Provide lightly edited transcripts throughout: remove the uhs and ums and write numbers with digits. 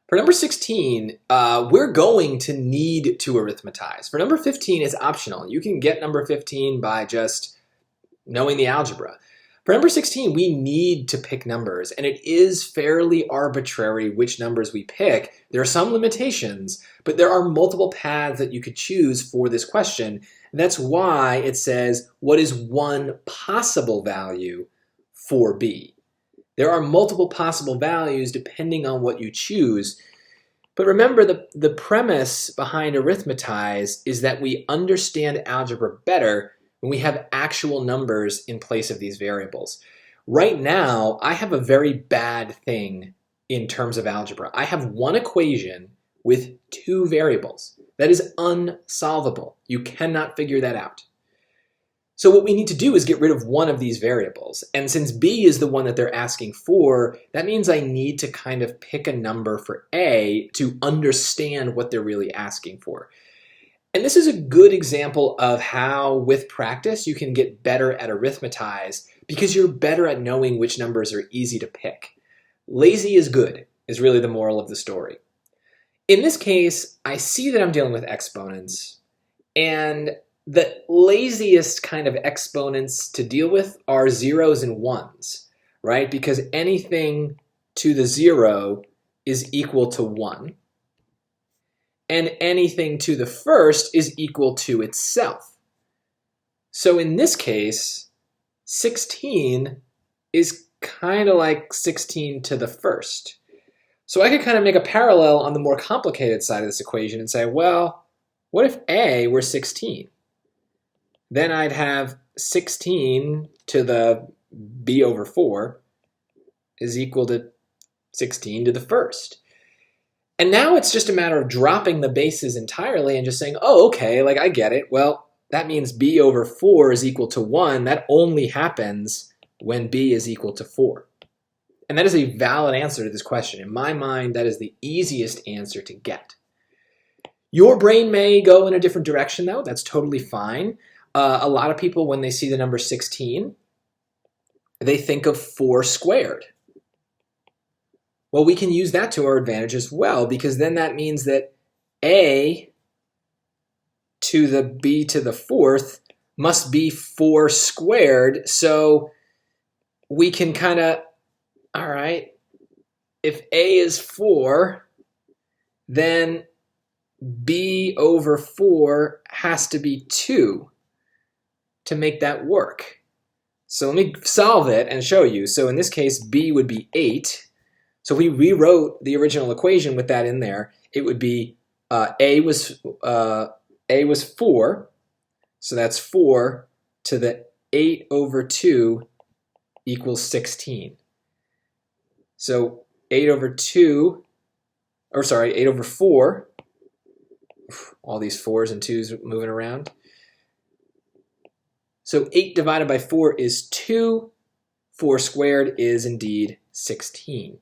For number 16, we're going to need to arithmetize. For number 15, it's optional. You can get number 15 by just knowing the algebra. For number 16, we need to pick numbers, and it is fairly arbitrary which numbers we pick. There are some limitations, but there are multiple paths that you could choose for this question. And that's why it says, what is one possible value for B? There are multiple possible values depending on what you choose. But remember, the premise behind arithmetize is that we understand algebra better when we have actual numbers in place of these variables. Right now, I have a very bad thing in terms of algebra. I have one equation with two variables. That is unsolvable. You cannot figure that out. So what we need to do is get rid of one of these variables. And since B is the one that they're asking for, that means I need to kind of pick a number for A to understand what they're really asking for. And this is a good example of how, with practice, you can get better at arithmetize because you're better at knowing which numbers are easy to pick. Lazy is good, is really the moral of the story. In this case, I see that I'm dealing with exponents, and the laziest kind of exponents to deal with are zeros and ones, right? Because anything to the 0 is equal to 1. And anything to the first is equal to itself. So in this case, 16 is kind of like 16 to the first. So I could kind of make a parallel on the more complicated side of this equation and say, well, what if A were 16? Then I'd have 16 to the B over 4 is equal to 16 to the first. And now it's just a matter of dropping the bases entirely and just saying, oh, okay, like I get it. Well, that means B over 4 is equal to 1. That only happens when B is equal to 4. And that is a valid answer to this question. In my mind, that is the easiest answer to get. Your brain may go in a different direction, though. That's totally fine. A lot of people, when they see the number 16, they think of 4 squared. Well, we can use that to our advantage as well, because then that means that A to the B to the 4th must be 4 squared. So we can kind of, all right, if A is 4, then B over 4 has to be 2 to make that work. So let me solve it and show you. So in this case, B would be 8. So if we rewrote the original equation with that in there, it would be A was 4, so that's 4 to the 8 over 2 equals 16. So 8 over 4, all these 4s and 2s moving around. So 8 divided by 4 is 2, 4 squared is indeed 16.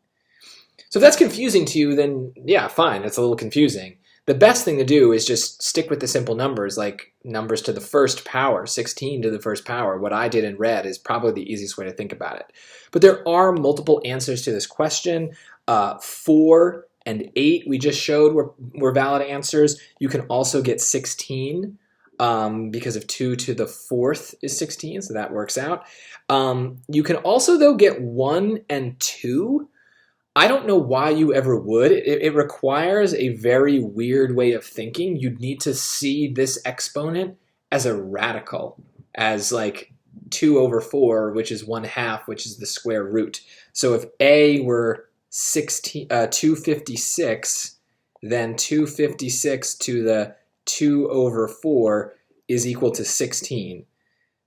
So if that's confusing to you, then yeah, fine, that's a little confusing. The best thing to do is just stick with the simple numbers, like numbers to the first power, 16 to the first power. What I did in red is probably the easiest way to think about it. But there are multiple answers to this question. 4 and 8 we just showed were valid answers. You can also get 16 because of 2 to the 4th is 16, so that works out. You can also, though, get 1 and 2. I don't know why you ever would. It requires a very weird way of thinking. You'd need to see this exponent as a radical, as like 2 over 4, which is 1/2, which is the square root. So if A were 256, then 256 to the 2 over 4 is equal to 16,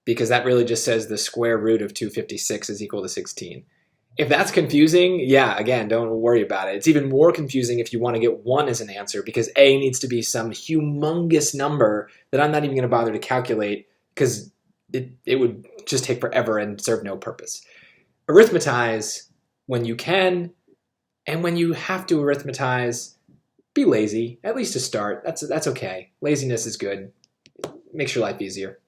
because that really just says the square root of 256 is equal to 16. If that's confusing, yeah, again, don't worry about it. It's even more confusing if you want to get 1 as an answer, because A needs to be some humongous number that I'm not even going to bother to calculate, because it would just take forever and serve no purpose. Arithmetize when you can, and when you have to arithmetize, be lazy, at least to start. That's okay. Laziness is good. It makes your life easier.